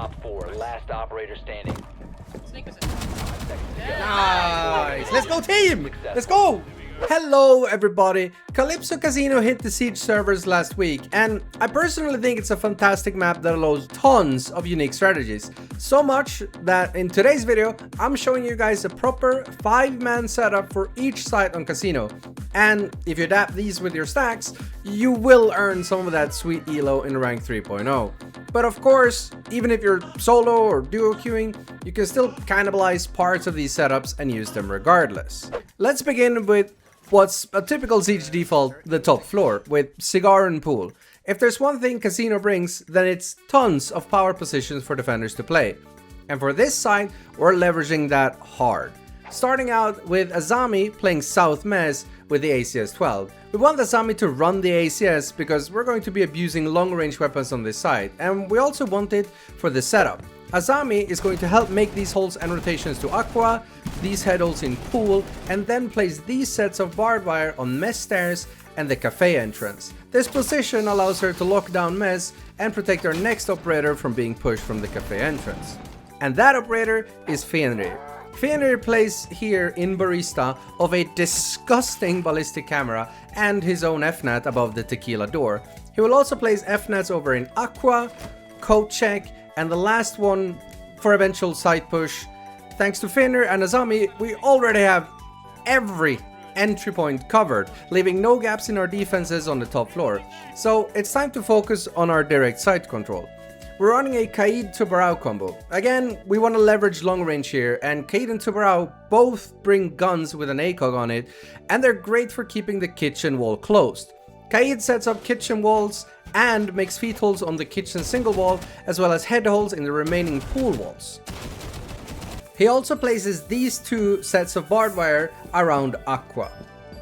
Op 4, last operator standing. Nice! Let's go team! Let's go! Hello everybody! Calypso Casino hit the Siege servers last week, and I personally think it's a fantastic map that allows tons of unique strategies. So much that in today's video, I'm showing you guys a proper 5-man setup for each site on Casino. And if you adapt these with your stacks, you will earn some of that sweet elo in rank 3.0. But of course, even if you're solo or duo queuing, you can still cannibalize parts of these setups and use them regardless. Let's begin with what's a typical Siege default, the top floor, with Cigar and Pool. If there's one thing Casino brings, then it's tons of power positions for defenders to play. And for this side, we're leveraging that hard. Starting out with Azami playing South Mez with the ACS-12. We want Azami to run the ACS because we're going to be abusing long-range weapons on this side, and we also want it for the setup. Azami is going to help make these holes and rotations to Aqua, these head holes in Pool, and then place these sets of barbed wire on Mez stairs and the cafe entrance. This position allows her to lock down Mez and protect our next operator from being pushed from the cafe entrance. And that operator is Fenrir. Fenrir plays here in Barista of a disgusting ballistic camera and his own FNAT above the tequila door. He will also place FNATs over in Aqua, Coat Check, and the last one for eventual side push. Thanks to Fenrir and Azami, we already have every entry point covered, leaving no gaps in our defenses on the top floor. So it's time to focus on our direct site control. We're running a Kaid to Barao combo. Again, we want to leverage long range here, and Kaid and Tubarao both bring guns with an ACOG on it, and they're great for keeping the kitchen wall closed. Kaid sets up kitchen walls and makes feet holes on the kitchen single wall, as well as head holes in the remaining pool walls. He also places these two sets of barbed wire around Aqua.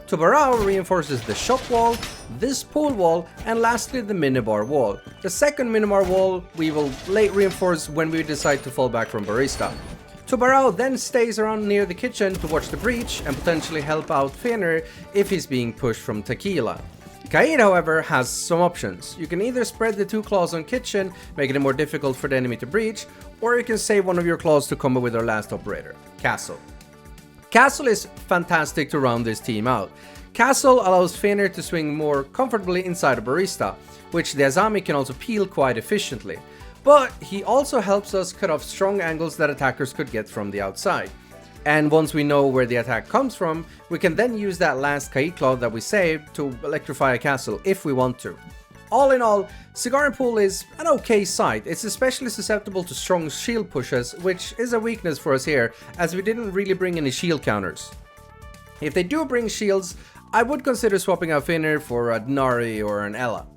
Tubarao reinforces the shop wall, this pool wall, and lastly the minibar wall. The second minibar wall we will late reinforce when we decide to fall back from Barista. Tubarao then stays around near the kitchen to watch the breach and potentially help out Fenrir if he's being pushed from Tequila. Kaid, however, has some options. You can either spread the two claws on kitchen, making it more difficult for the enemy to breach, or you can save one of your claws to combo with our last operator, Castle. Castle is fantastic to round this team out. Castle allows Fenrir to swing more comfortably inside a Barista, which the Azami can also peel quite efficiently. But he also helps us cut off strong angles that attackers could get from the outside. And once we know where the attack comes from, we can then use that last Kaid claw that we saved to electrify a castle if we want to. All in all, Cigar and Pool is an okay site. It's especially susceptible to strong shield pushes, which is a weakness for us here, as we didn't really bring any shield counters. If they do bring shields, I would consider swapping out Fenrir for a Nari or an Ella.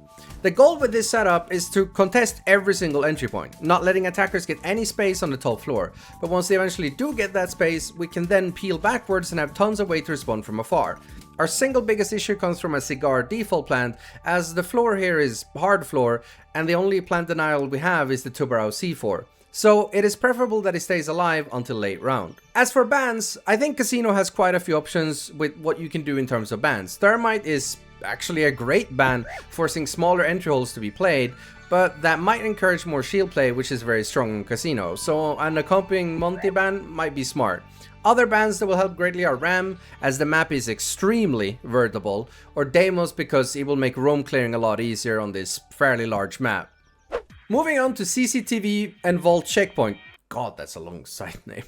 The goal with this setup is to contest every single entry point, not letting attackers get any space on the top floor, but once they eventually do get that space, we can then peel backwards and have tons of way to respond from afar. Our single biggest issue comes from a Cigar default plant, as the floor here is hard floor, and the only plant denial we have is the Tubarao C4. So it is preferable that he stays alive until late round. As for bans, I think Casino has quite a few options with what you can do in terms of bans. Thermite is actually a great ban, forcing smaller entry holes to be played, but that might encourage more shield play, which is very strong in Casino, so an accompanying Monty ban might be smart. Other bans that will help greatly are Ram, as the map is extremely vertable, or Deimos because it will make roam clearing a lot easier on this fairly large map. Moving on to CCTV and Vault Checkpoint. God, that's a long site name.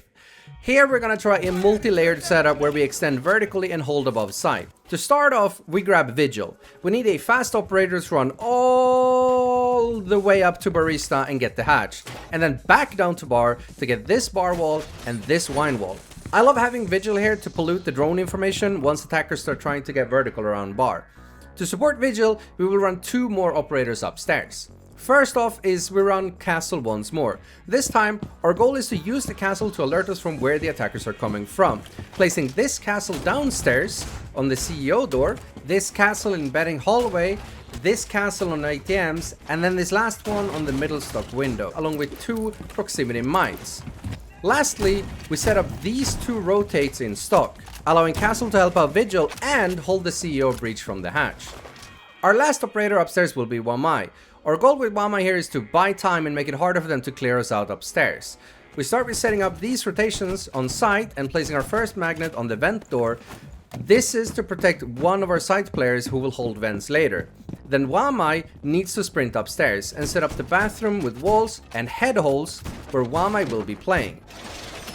Here we're gonna try a multi-layered setup where we extend vertically and hold above sight. To start off, we grab Vigil. We need a fast operator to run all the way up to Barista and get the hatch, and then back down to bar to get this bar wall and this wine wall. I love having Vigil here to pollute the drone information once attackers start trying to get vertical around bar. To support Vigil, we will run two more operators upstairs. First off is we run Castle once more. This time, our goal is to use the castle to alert us from where the attackers are coming from. Placing this castle downstairs on the CEO door, this castle in betting hallway, this castle on ATMs, and then this last one on the middle stock window, along with two proximity mines. Lastly, we set up these two rotates in stock, allowing Castle to help out Vigil and hold the CEO breach from the hatch. Our last operator upstairs will be Wamai. Our goal with Wama here is to buy time and make it harder for them to clear us out upstairs. We start with setting up these rotations on site and placing our first magnet on the vent door. This is to protect one of our site players who will hold vents later. Then Wamai needs to sprint upstairs and set up the bathroom with walls and head holes where Wamai will be playing.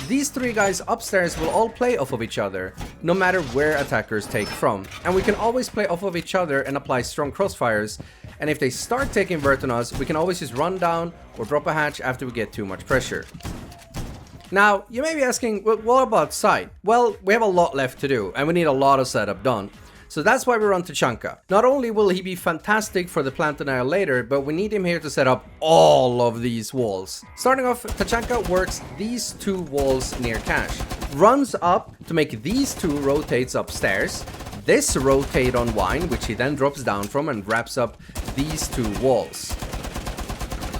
These three guys upstairs will all play off of each other, no matter where attackers take from. And we can always play off of each other and apply strong crossfires. And if they start taking vert on us, we can always just run down or drop a hatch after we get too much pressure. Now, you may be asking, well, what about site? Well, we have a lot left to do, and we need a lot of setup done. So that's why we run Tachanka. Not only will he be fantastic for the plant denial later, but we need him here to set up all of these walls. Starting off, Tachanka works these two walls near cache. Runs up to make these two rotates upstairs. This rotate on wine, which he then drops down from and wraps up these two walls.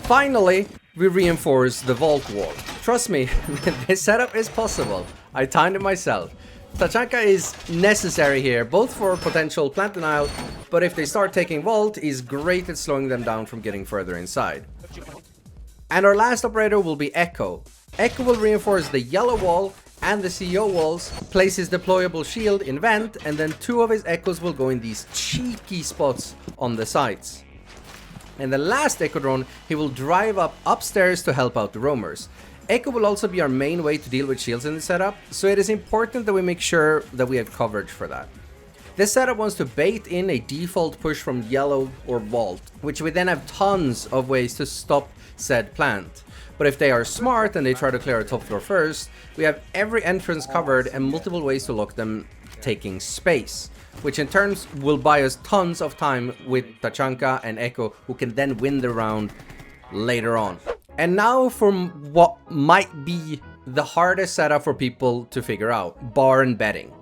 Finally, we reinforce the vault wall. Trust me, this setup is possible. I timed it myself. Tachanka is necessary here, both for potential plant denial, but if they start taking vault, he's great at slowing them down from getting further inside. And our last operator will be Echo. Echo will reinforce the yellow wall and the CEO walls, place his deployable shield in vent, and then two of his echoes will go in these cheeky spots on the sides. And the last Echo drone, he will drive up upstairs to help out the roamers. Echo will also be our main way to deal with shields in the setup, so it is important that we make sure that we have coverage for that. This setup wants to bait in a default push from yellow or vault, which we then have tons of ways to stop said plant. But if they are smart and they try to clear our top floor first, we have every entrance covered and multiple ways to lock them taking space, which in turn will buy us tons of time with Tachanka and Echo, who can then win the round later on. And now for what might be the hardest setup for people to figure out, barn betting.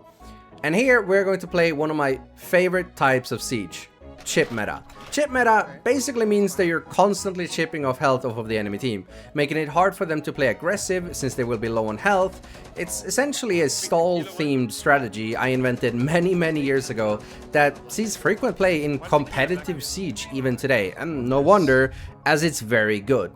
And here we're going to play one of my favorite types of siege, chip meta. Chip meta basically means that you're constantly chipping off health off of the enemy team, making it hard for them to play aggressive since they will be low on health. It's essentially a stall-themed strategy I invented many years ago that sees frequent play in competitive siege even today, and no wonder, as it's very good.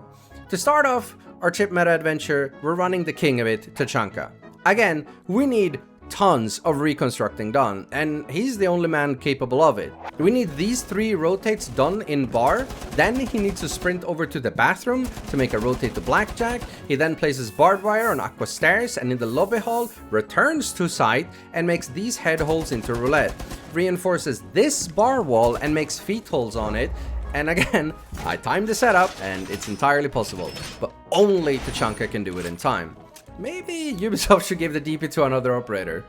To start off our chip meta adventure, we're running the king of it, Tachanka. Again, we need tons of reconstructing done, and he's the only man capable of it. We need these three rotates done in bar, then he needs to sprint over to the bathroom to make a rotate to Blackjack. He then places barbed wire on Aqua stairs and in the lobby hall, returns to site and makes these head holes into roulette, reinforces this bar wall and makes feet holes on it. And again, I timed the setup and it's entirely possible, but only Tachanka can do it in time. Maybe Ubisoft should give the DP to another operator.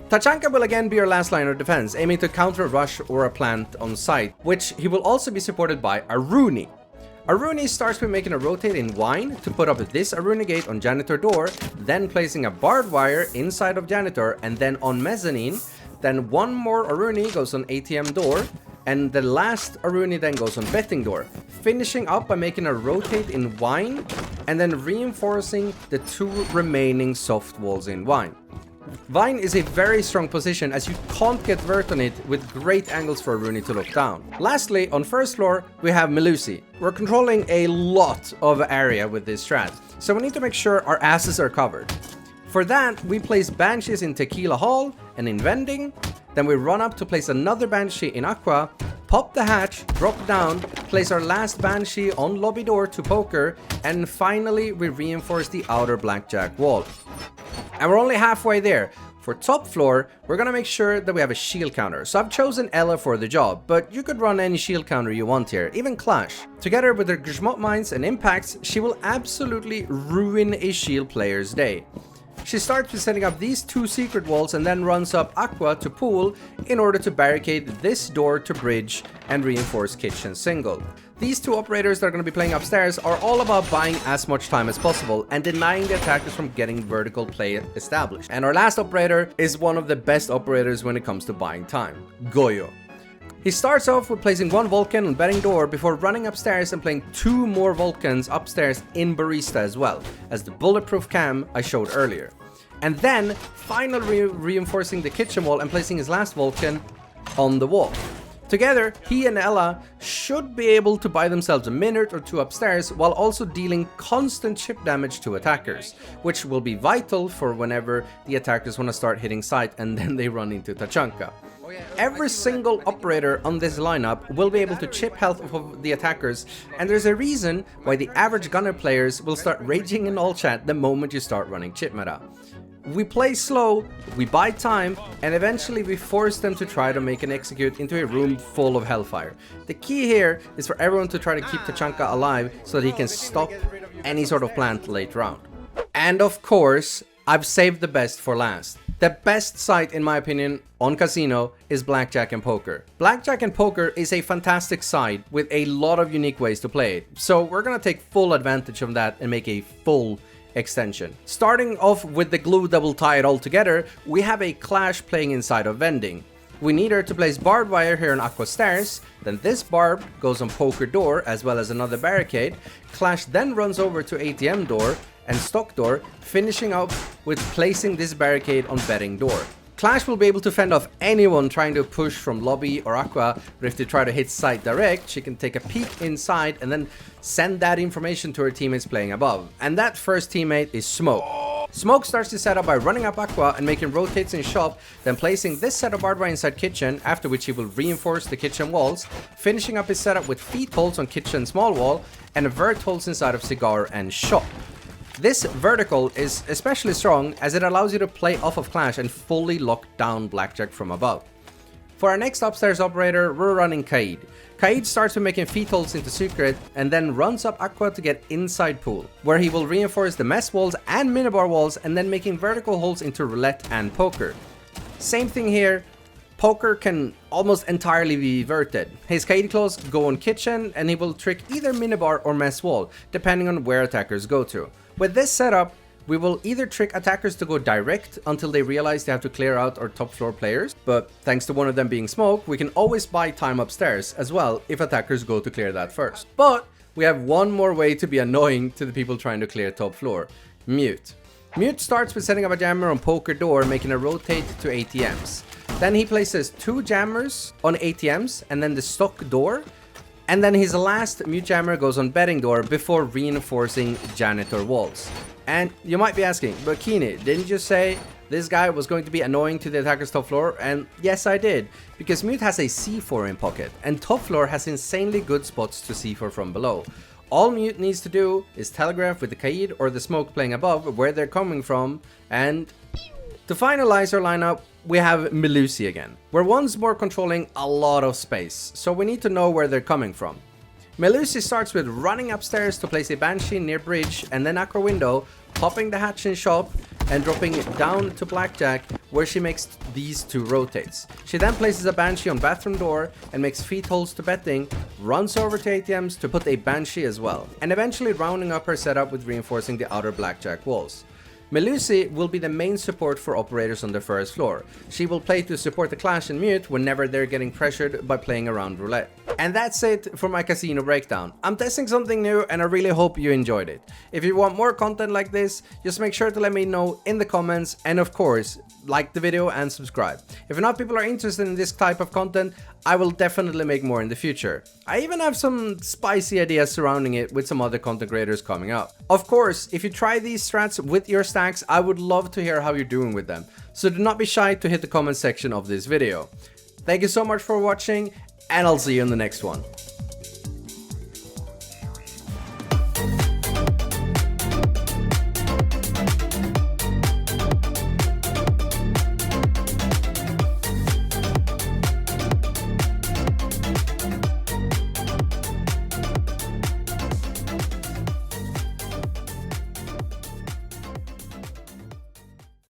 Tachanka will again be our last line of defense, aiming to counter a rush or a plant on site, which he will also be supported by Aruni. Aruni starts with making a rotate in wine to put up this Aruni gate on janitor door, then placing a barbed wire inside of janitor, and then on mezzanine. Then one more Aruni goes on ATM door, and the last Aruni then goes on betting door, finishing up by making a rotate in wine and then reinforcing the two remaining soft walls in wine. Vine is a very strong position as you can't get vert on it with great angles for Aruni to look down. Lastly, on first floor, we have Melusi. We're controlling a lot of area with this strat, so we need to make sure our asses are covered. For that, we place Banshees in Tequila Hall and in Vending. Then we run up to place another Banshee in Aqua, pop the hatch, drop down, place our last Banshee on lobby door to Poker, and finally we reinforce the outer Blackjack wall. And we're only halfway there. For top floor, we're gonna make sure that we have a shield counter. So I've chosen Ella for the job, but you could run any shield counter you want here, even Clash. Together with her Gishmot mines and impacts, she will absolutely ruin a shield player's day. She starts with setting up these two secret walls and then runs up Aqua to Pool in order to barricade this door to bridge and reinforce kitchen single. These two operators that are going to be playing upstairs are all about buying as much time as possible and denying the attackers from getting vertical play established. And our last operator is one of the best operators when it comes to buying time, Goyo. He starts off with placing one Vulcan on betting door before running upstairs and playing two more Vulcans upstairs in Barista as well, as the bulletproof cam I showed earlier. And then finally reinforcing the kitchen wall and placing his last Vulcan on the wall. Together, he and Ella should be able to buy themselves a minute or two upstairs while also dealing constant chip damage to attackers, which will be vital for whenever the attackers want to start hitting site and then they run into Tachanka. Every single operator on this lineup will be able to chip health of the attackers, and there's a reason why the average gunner players will start raging in all chat the moment you start running chip meta. We play slow, we buy time, and eventually we force them to try to make an execute into a room full of hellfire. The key here is for everyone to try to keep Tachanka alive so that he can stop any sort of plant late round. And of course, I've saved the best for last. The best site, in my opinion, on Casino is Blackjack and Poker. Blackjack and Poker is a fantastic site with a lot of unique ways to play it, so we're gonna take full advantage of that and make a full extension. Starting off with the glue that will tie it all together, we have a Clash playing inside of vending. We need her to place barbed wire here on Aqua Stairs, then this barb goes on Poker door as well as another barricade. Clash then runs over to ATM door and stock door, finishing up with placing this barricade on betting door. Clash will be able to fend off anyone trying to push from lobby or Aqua, but if they try to hit site direct, she can take a peek inside and then send that information to her teammates playing above. And that first teammate is Smoke. Smoke starts the setup by running up Aqua and making rotates in shop, then placing this set of barbed wire inside kitchen, after which he will reinforce the kitchen walls, finishing up his setup with feet holes on kitchen small wall and vert holes inside of cigar and shop. This vertical is especially strong as it allows you to play off of Clash and fully lock down Blackjack from above. For our next upstairs operator, we're running Kaid. Kaid starts with making feet holes into secret and then runs up Aqua to get inside pool, where he will reinforce the mess walls and minibar walls and then making vertical holes into roulette and poker. Same thing here. Poker can almost entirely be verted. His Kaid claws go on kitchen and he will trick either minibar or mess wall, depending on where attackers go to. With this setup, we will either trick attackers to go direct until they realize they have to clear out our top floor players, but thanks to one of them being Smoke, we can always buy time upstairs as well if attackers go to clear that first. But we have one more way to be annoying to the people trying to clear top floor: Mute. Mute starts with setting up a jammer on Poker door, making a rotate to ATMs. Then he places 2 jammers on ATMs and then the stock door. And then his last mute jammer goes on betting door before reinforcing janitor walls. And you might be asking, but Kini, didn't you say this guy was going to be annoying to the attacker's top floor? And yes, I did, because Mute has a C4 in pocket, and top floor has insanely good spots to C4 from below. All Mute needs to do is telegraph with the Kaid or the Smoke playing above where they're coming from, and to finalize our lineup, we have Melusi again. We're once more controlling a lot of space, so we need to know where they're coming from. Melusi starts with running upstairs to place a Banshee near bridge and then Aqua window, popping the hatch in shop and dropping it down to Blackjack where she makes these 2 rotates. She then places a Banshee on bathroom door and makes feet holes to betting, runs over to ATMs to put a Banshee as well, and eventually rounding up her setup with reinforcing the outer Blackjack walls. Melusi will be the main support for operators on the first floor. She will play to support the Clash and Mute whenever they're getting pressured by playing around roulette. And that's it for my casino breakdown. I'm testing something new and I really hope you enjoyed it. If you want more content like this, just make sure to let me know in the comments, and of course, like the video and subscribe. If enough people are interested in this type of content, I will definitely make more in the future. I even have some spicy ideas surrounding it with some other content creators coming up. Of course, if you try these strats with your stacks, I would love to hear how you're doing with them. So do not be shy to hit the comment section of this video. Thank you so much for watching, and I'll see you in the next one.